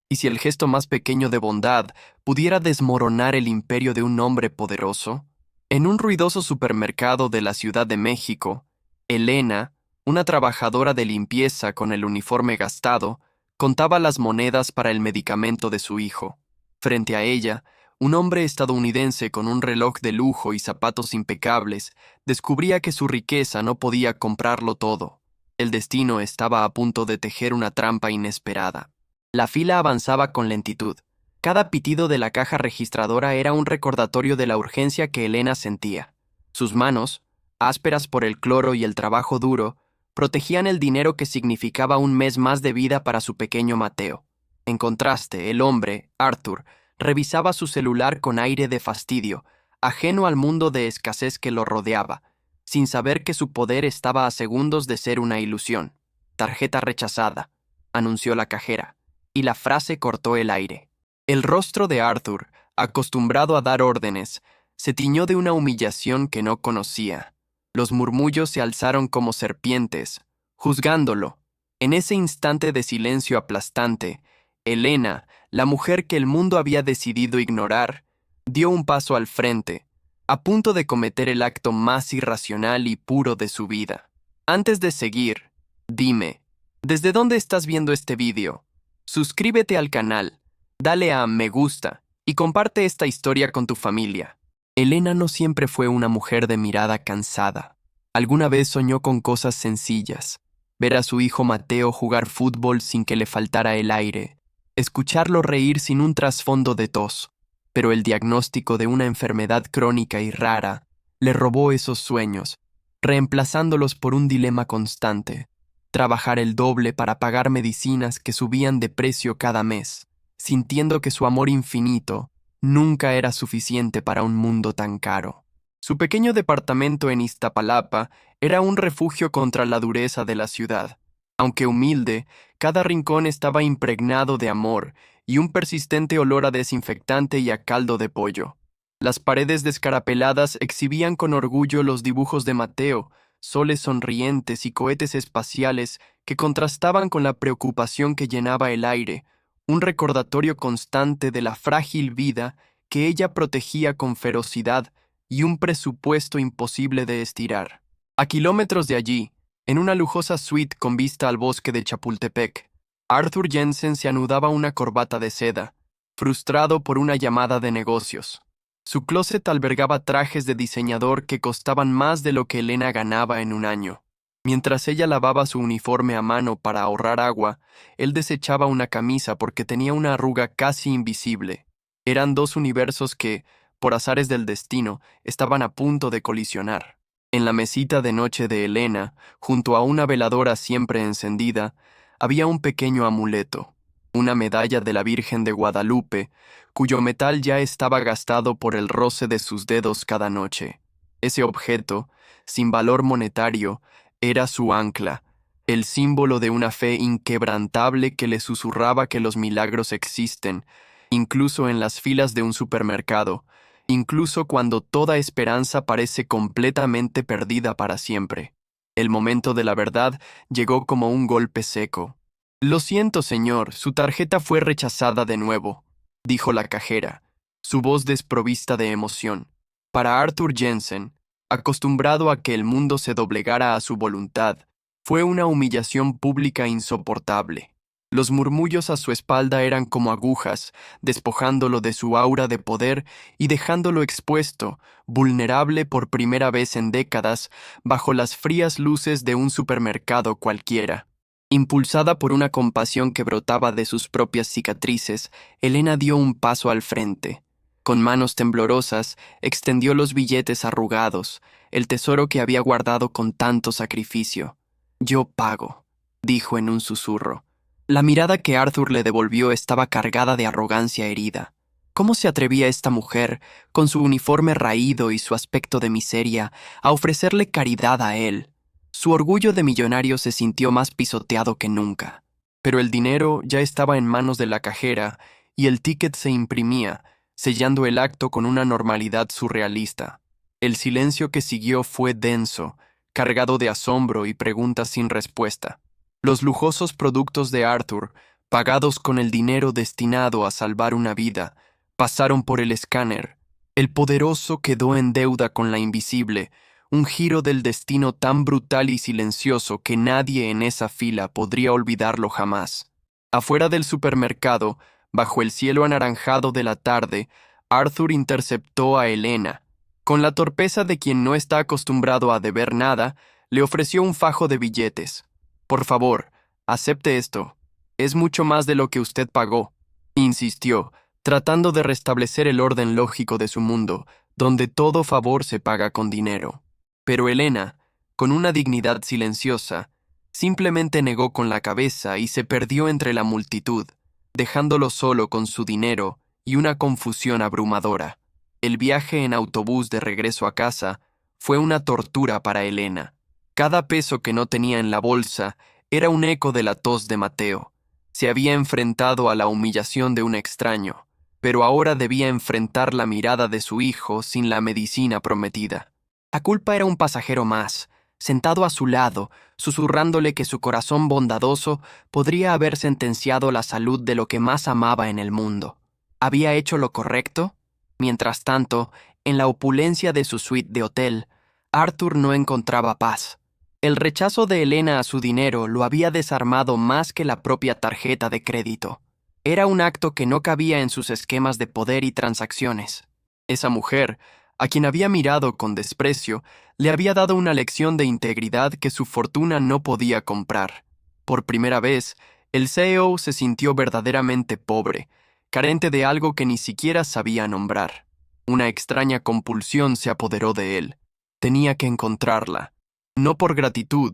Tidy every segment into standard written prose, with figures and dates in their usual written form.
¿Y si el gesto más pequeño de bondad pudiera desmoronar el imperio de un hombre poderoso? En un ruidoso supermercado de la Ciudad de México, Elena, una trabajadora de limpieza con el uniforme gastado, contaba las monedas para el medicamento de su hijo. Frente a ella, un hombre estadounidense con un reloj de lujo y zapatos impecables descubría que su riqueza no podía comprarlo todo. El destino estaba a punto de tejer una trampa inesperada. La fila avanzaba con lentitud. Cada pitido de la caja registradora era un recordatorio de la urgencia que Elena sentía. Sus manos, ásperas por el cloro y el trabajo duro, protegían el dinero que significaba un mes más de vida para su pequeño Mateo. En contraste, el hombre, Arthur, revisaba su celular con aire de fastidio, ajeno al mundo de escasez que lo rodeaba, sin saber que su poder estaba a segundos de ser una ilusión. Tarjeta rechazada, anunció la cajera, y la frase cortó el aire. El rostro de Arthur, acostumbrado a dar órdenes, se tiñó de una humillación que no conocía. Los murmullos se alzaron como serpientes, juzgándolo. En ese instante de silencio aplastante, Elena, la mujer que el mundo había decidido ignorar, dio un paso al frente, a punto de cometer el acto más irracional y puro de su vida. Antes de seguir, dime, ¿desde dónde estás viendo este vídeo? Suscríbete al canal, dale a me gusta y comparte esta historia con tu familia. Elena no siempre fue una mujer de mirada cansada. Alguna vez soñó con cosas sencillas: ver a su hijo Mateo jugar fútbol sin que le faltara el aire, escucharlo reír sin un trasfondo de tos. Pero el diagnóstico de una enfermedad crónica y rara le robó esos sueños, reemplazándolos por un dilema constante: trabajar el doble para pagar medicinas que subían de precio cada mes, sintiendo que su amor infinito nunca era suficiente para un mundo tan caro. Su pequeño departamento en Iztapalapa era un refugio contra la dureza de la ciudad. Aunque humilde, cada rincón estaba impregnado de amor y un persistente olor a desinfectante y a caldo de pollo. Las paredes descarapeladas exhibían con orgullo los dibujos de Mateo, soles sonrientes y cohetes espaciales que contrastaban con la preocupación que llenaba el aire, un recordatorio constante de la frágil vida que ella protegía con ferocidad y un presupuesto imposible de estirar. A kilómetros de allí, en una lujosa suite con vista al bosque de Chapultepec, Arthur Jensen se anudaba una corbata de seda, frustrado por una llamada de negocios. Su closet albergaba trajes de diseñador que costaban más de lo que Elena ganaba en un año. Mientras ella lavaba su uniforme a mano para ahorrar agua, él desechaba una camisa porque tenía una arruga casi invisible. Eran dos universos que, por azares del destino, estaban a punto de colisionar. En la mesita de noche de Elena, junto a una veladora siempre encendida, había un pequeño amuleto, una medalla de la Virgen de Guadalupe, cuyo metal ya estaba gastado por el roce de sus dedos cada noche. Ese objeto, sin valor monetario, era su ancla, el símbolo de una fe inquebrantable que le susurraba que los milagros existen, incluso en las filas de un supermercado, incluso cuando toda esperanza parece completamente perdida para siempre. El momento de la verdad llegó como un golpe seco. «Lo siento, señor, su tarjeta fue rechazada de nuevo», dijo la cajera, su voz desprovista de emoción. Para Arthur Jensen, acostumbrado a que el mundo se doblegara a su voluntad, fue una humillación pública insoportable. Los murmullos a su espalda eran como agujas, despojándolo de su aura de poder y dejándolo expuesto, vulnerable por primera vez en décadas, bajo las frías luces de un supermercado cualquiera. Impulsada por una compasión que brotaba de sus propias cicatrices, Elena dio un paso al frente. Con manos temblorosas, extendió los billetes arrugados, el tesoro que había guardado con tanto sacrificio. «Yo pago», dijo en un susurro. La mirada que Arthur le devolvió estaba cargada de arrogancia herida. ¿Cómo se atrevía esta mujer, con su uniforme raído y su aspecto de miseria, a ofrecerle caridad a él? Su orgullo de millonario se sintió más pisoteado que nunca. Pero el dinero ya estaba en manos de la cajera y el ticket se imprimía, sellando el acto con una normalidad surrealista. El silencio que siguió fue denso, cargado de asombro y preguntas sin respuesta. Los lujosos productos de Arthur, pagados con el dinero destinado a salvar una vida, pasaron por el escáner. El poderoso quedó en deuda con la invisible, un giro del destino tan brutal y silencioso que nadie en esa fila podría olvidarlo jamás. Afuera del supermercado, bajo el cielo anaranjado de la tarde, Arthur interceptó a Elena. Con la torpeza de quien no está acostumbrado a deber nada, le ofreció un fajo de billetes. Por favor, acepte esto. Es mucho más de lo que usted pagó, insistió, tratando de restablecer el orden lógico de su mundo, donde todo favor se paga con dinero. Pero Elena, con una dignidad silenciosa, simplemente negó con la cabeza y se perdió entre la multitud, dejándolo solo con su dinero y una confusión abrumadora. El viaje en autobús de regreso a casa fue una tortura para Elena. Cada peso que no tenía en la bolsa era un eco de la tos de Mateo. Se había enfrentado a la humillación de un extraño, pero ahora debía enfrentar la mirada de su hijo sin la medicina prometida. La culpa era un pasajero más, sentado a su lado, susurrándole que su corazón bondadoso podría haber sentenciado la salud de lo que más amaba en el mundo. ¿Había hecho lo correcto? Mientras tanto, en la opulencia de su suite de hotel, Arthur no encontraba paz. El rechazo de Elena a su dinero lo había desarmado más que la propia tarjeta de crédito. Era un acto que no cabía en sus esquemas de poder y transacciones. Esa mujer, a quien había mirado con desprecio, le había dado una lección de integridad que su fortuna no podía comprar. Por primera vez, el CEO se sintió verdaderamente pobre, carente de algo que ni siquiera sabía nombrar. Una extraña compulsión se apoderó de él. Tenía que encontrarla, no por gratitud,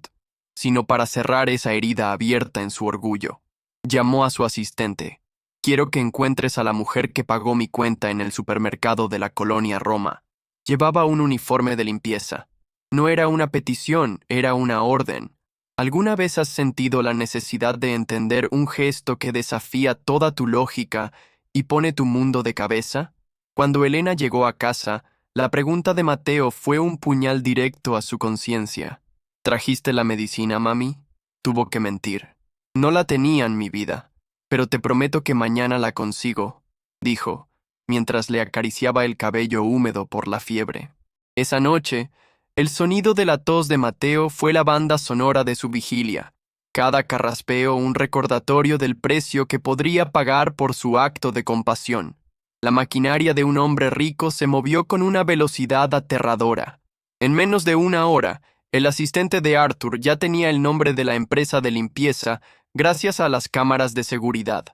sino para cerrar esa herida abierta en su orgullo. Llamó a su asistente. Quiero que encuentres a la mujer que pagó mi cuenta en el supermercado de la colonia Roma. Llevaba un uniforme de limpieza. No era una petición, era una orden. ¿Alguna vez has sentido la necesidad de entender un gesto que desafía toda tu lógica y pone tu mundo de cabeza? Cuando Elena llegó a casa, la pregunta de Mateo fue un puñal directo a su conciencia. ¿Trajiste la medicina, mami? Tuvo que mentir. No la tenía en mi vida, pero te prometo que mañana la consigo, dijo, mientras le acariciaba el cabello húmedo por la fiebre. Esa noche, el sonido de la tos de Mateo fue la banda sonora de su vigilia, cada carraspeo un recordatorio del precio que podría pagar por su acto de compasión. La maquinaria de un hombre rico se movió con una velocidad aterradora. En menos de una hora, el asistente de Arthur ya tenía el nombre de la empresa de limpieza gracias a las cámaras de seguridad.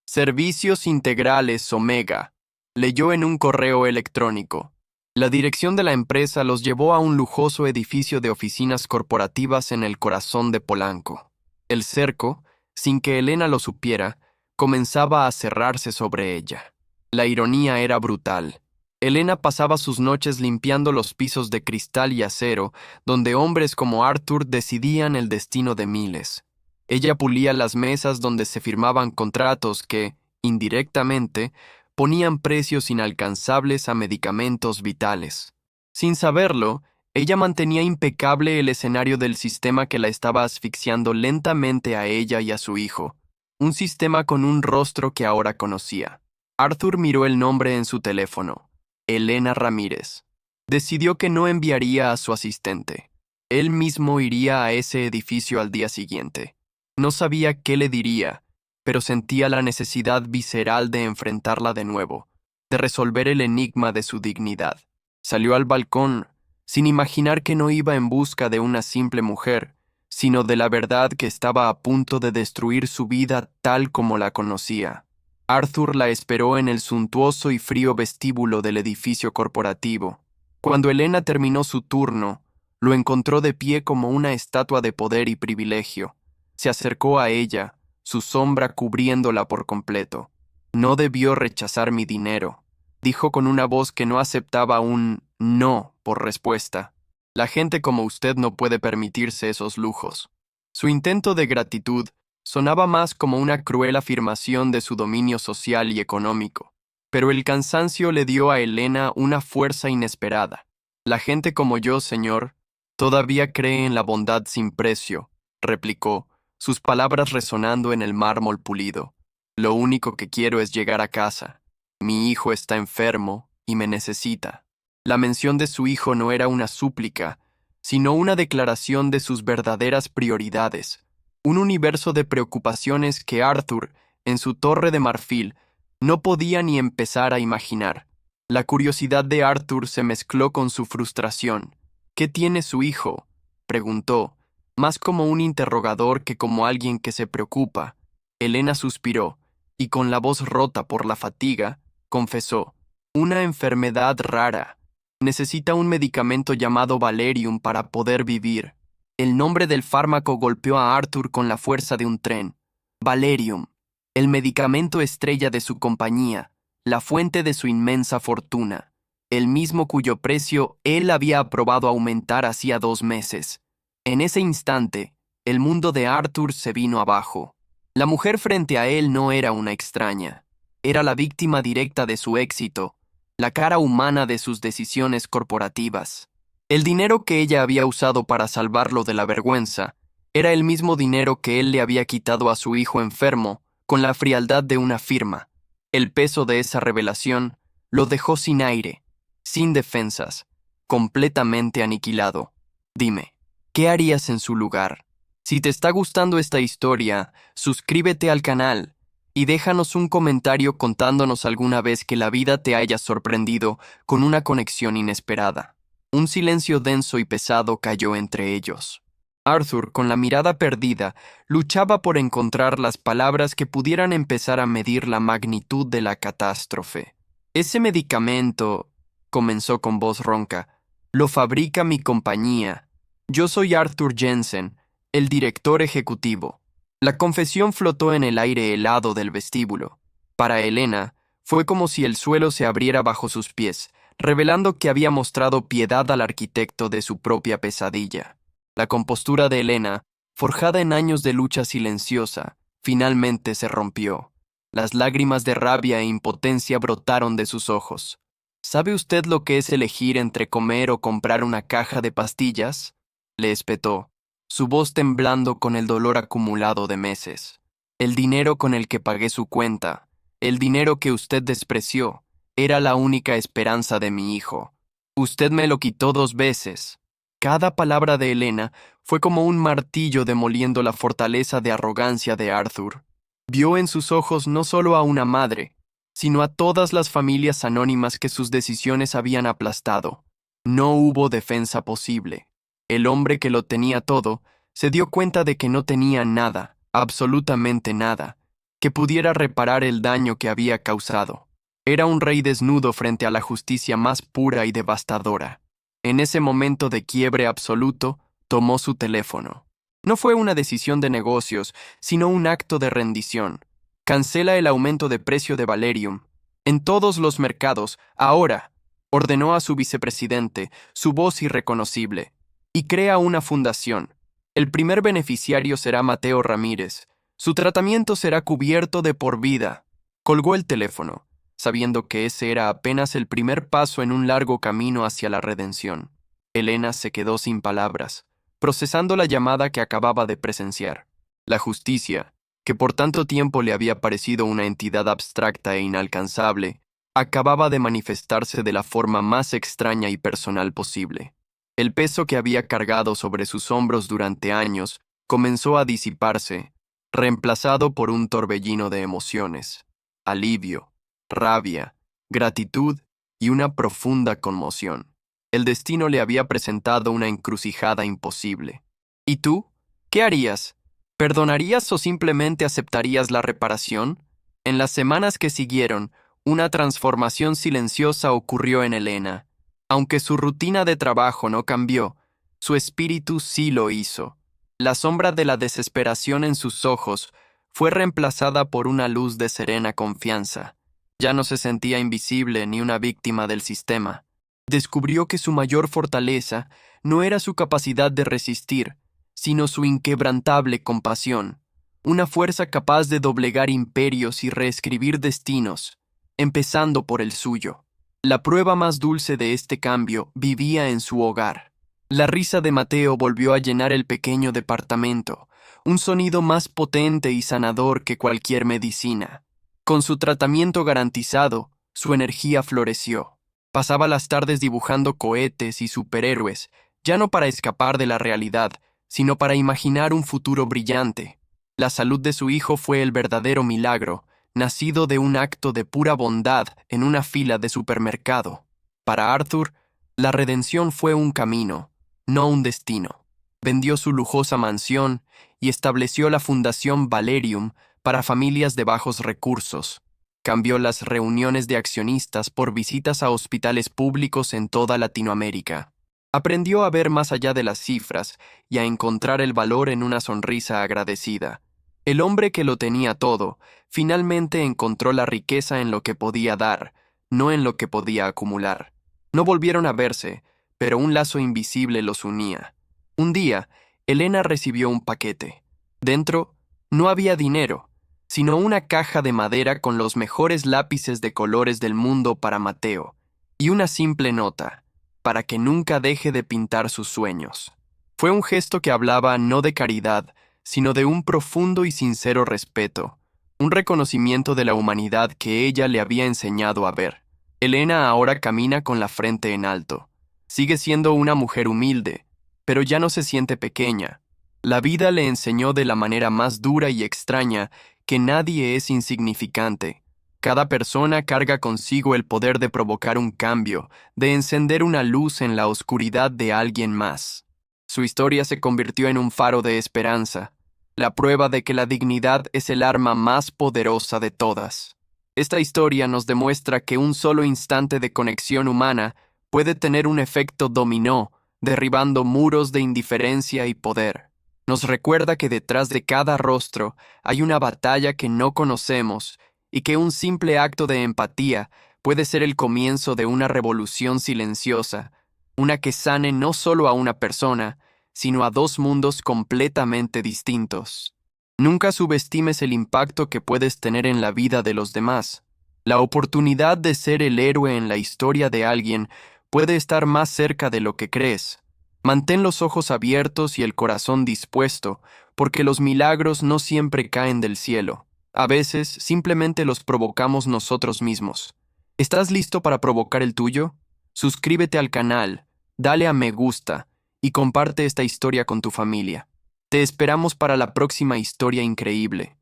Servicios Integrales Omega, leyó en un correo electrónico. La dirección de la empresa los llevó a un lujoso edificio de oficinas corporativas en el corazón de Polanco. El cerco, sin que Elena lo supiera, comenzaba a cerrarse sobre ella. La ironía era brutal. Elena pasaba sus noches limpiando los pisos de cristal y acero, donde hombres como Arthur decidían el destino de miles. Ella pulía las mesas donde se firmaban contratos que, indirectamente, ponían precios inalcanzables a medicamentos vitales. Sin saberlo, ella mantenía impecable el escenario del sistema que la estaba asfixiando lentamente a ella y a su hijo, un sistema con un rostro que ahora conocía. Arthur miró el nombre en su teléfono. Elena Ramírez. Decidió que no enviaría a su asistente. Él mismo iría a ese edificio al día siguiente. No sabía qué le diría, pero sentía la necesidad visceral de enfrentarla de nuevo, de resolver el enigma de su dignidad. Salió al balcón, sin imaginar que no iba en busca de una simple mujer, sino de la verdad que estaba a punto de destruir su vida tal como la conocía. Arthur la esperó en el suntuoso y frío vestíbulo del edificio corporativo. Cuando Elena terminó su turno, lo encontró de pie como una estatua de poder y privilegio. Se acercó a ella, su sombra cubriéndola por completo. No debió rechazar mi dinero, dijo con una voz que no aceptaba un no por respuesta. La gente como usted no puede permitirse esos lujos. Su intento de gratitud sonaba más como una cruel afirmación de su dominio social y económico, pero el cansancio le dio a Elena una fuerza inesperada. La gente como yo, señor, todavía cree en la bondad sin precio, replicó, sus palabras resonando en el mármol pulido. Lo único que quiero es llegar a casa. Mi hijo está enfermo y me necesita. La mención de su hijo no era una súplica, sino una declaración de sus verdaderas prioridades, un universo de preocupaciones que Arthur, en su torre de marfil, no podía ni empezar a imaginar. La curiosidad de Arthur se mezcló con su frustración. ¿Qué tiene su hijo?, preguntó, más como un interrogador que como alguien que se preocupa. Elena suspiró, y con la voz rota por la fatiga, confesó, una enfermedad rara. Necesita un medicamento llamado Valerium para poder vivir. El nombre del fármaco golpeó a Arthur con la fuerza de un tren. Valerium, el medicamento estrella de su compañía, la fuente de su inmensa fortuna, el mismo cuyo precio él había aprobado aumentar hacía 2 meses. En ese instante, el mundo de Arthur se vino abajo. La mujer frente a él no era una extraña. Era la víctima directa de su éxito, la cara humana de sus decisiones corporativas. El dinero que ella había usado para salvarlo de la vergüenza era el mismo dinero que él le había quitado a su hijo enfermo con la frialdad de una firma. El peso de esa revelación lo dejó sin aire, sin defensas, completamente aniquilado. Dime, ¿qué harías en su lugar? Si te está gustando esta historia, suscríbete al canal y déjanos un comentario contándonos alguna vez que la vida te haya sorprendido con una conexión inesperada. Un silencio denso y pesado cayó entre ellos. Arthur, con la mirada perdida, luchaba por encontrar las palabras que pudieran empezar a medir la magnitud de la catástrofe. Ese medicamento, comenzó con voz ronca, lo fabrica mi compañía. Yo soy Arthur Jensen, el director ejecutivo. La confesión flotó en el aire helado del vestíbulo. Para Elena, fue como si el suelo se abriera bajo sus pies, revelando que había mostrado piedad al arquitecto de su propia pesadilla. La compostura de Elena, forjada en años de lucha silenciosa, finalmente se rompió. Las lágrimas de rabia e impotencia brotaron de sus ojos. ¿Sabe usted lo que es elegir entre comer o comprar una caja de pastillas?, le espetó, su voz temblando con el dolor acumulado de meses. El dinero con el que pagué su cuenta, el dinero que usted despreció, era la única esperanza de mi hijo. Usted me lo quitó 2 veces. Cada palabra de Elena fue como un martillo demoliendo la fortaleza de arrogancia de Arthur. Vio en sus ojos no solo a una madre, sino a todas las familias anónimas que sus decisiones habían aplastado. No hubo defensa posible. El hombre que lo tenía todo se dio cuenta de que no tenía nada, absolutamente nada, que pudiera reparar el daño que había causado. Era un rey desnudo frente a la justicia más pura y devastadora. En ese momento de quiebre absoluto, tomó su teléfono. No fue una decisión de negocios, sino un acto de rendición. Cancela el aumento de precio de Valerium. En todos los mercados, ahora, ordenó a su vicepresidente, su voz irreconocible, y crea una fundación. El primer beneficiario será Mateo Ramírez. Su tratamiento será cubierto de por vida. Colgó el teléfono, sabiendo que ese era apenas el primer paso en un largo camino hacia la redención. Elena se quedó sin palabras, procesando la llamada que acababa de presenciar. La justicia, que por tanto tiempo le había parecido una entidad abstracta e inalcanzable, acababa de manifestarse de la forma más extraña y personal posible. El peso que había cargado sobre sus hombros durante años comenzó a disiparse, reemplazado por un torbellino de emociones, alivio, rabia, gratitud y una profunda conmoción. El destino le había presentado una encrucijada imposible. ¿Y tú? ¿Qué harías? ¿Perdonarías o simplemente aceptarías la reparación? En las semanas que siguieron, una transformación silenciosa ocurrió en Elena. Aunque su rutina de trabajo no cambió, su espíritu sí lo hizo. La sombra de la desesperación en sus ojos fue reemplazada por una luz de serena confianza. Ya no se sentía invisible ni una víctima del sistema. Descubrió que su mayor fortaleza no era su capacidad de resistir, sino su inquebrantable compasión, una fuerza capaz de doblegar imperios y reescribir destinos, empezando por el suyo. La prueba más dulce de este cambio vivía en su hogar. La risa de Mateo volvió a llenar el pequeño departamento, un sonido más potente y sanador que cualquier medicina. Con su tratamiento garantizado, su energía floreció. Pasaba las tardes dibujando cohetes y superhéroes, ya no para escapar de la realidad, sino para imaginar un futuro brillante. La salud de su hijo fue el verdadero milagro, nacido de un acto de pura bondad en una fila de supermercado. Para Arthur, la redención fue un camino, no un destino. Vendió su lujosa mansión y estableció la Fundación Valerium para familias de bajos recursos. Cambió las reuniones de accionistas por visitas a hospitales públicos en toda Latinoamérica. Aprendió a ver más allá de las cifras y a encontrar el valor en una sonrisa agradecida. El hombre que lo tenía todo, finalmente encontró la riqueza en lo que podía dar, no en lo que podía acumular. No volvieron a verse, pero un lazo invisible los unía. Un día, Elena recibió un paquete. Dentro, no había dinero, sino una caja de madera con los mejores lápices de colores del mundo para Mateo, y una simple nota, para que nunca deje de pintar sus sueños. Fue un gesto que hablaba no de caridad, sino de un profundo y sincero respeto, un reconocimiento de la humanidad que ella le había enseñado a ver. Elena ahora camina con la frente en alto. Sigue siendo una mujer humilde, pero ya no se siente pequeña. La vida le enseñó de la manera más dura y extraña que nadie es insignificante. Cada persona carga consigo el poder de provocar un cambio, de encender una luz en la oscuridad de alguien más. Su historia se convirtió en un faro de esperanza, la prueba de que la dignidad es el arma más poderosa de todas. Esta historia nos demuestra que un solo instante de conexión humana puede tener un efecto dominó, derribando muros de indiferencia y poder. Nos recuerda que detrás de cada rostro hay una batalla que no conocemos y que un simple acto de empatía puede ser el comienzo de una revolución silenciosa, una que sane no solo a una persona, sino a dos mundos completamente distintos. Nunca subestimes el impacto que puedes tener en la vida de los demás. La oportunidad de ser el héroe en la historia de alguien puede estar más cerca de lo que crees. Mantén los ojos abiertos y el corazón dispuesto, porque los milagros no siempre caen del cielo. A veces simplemente los provocamos nosotros mismos. ¿Estás listo para provocar el tuyo? Suscríbete al canal, dale a me gusta y comparte esta historia con tu familia. Te esperamos para la próxima historia increíble.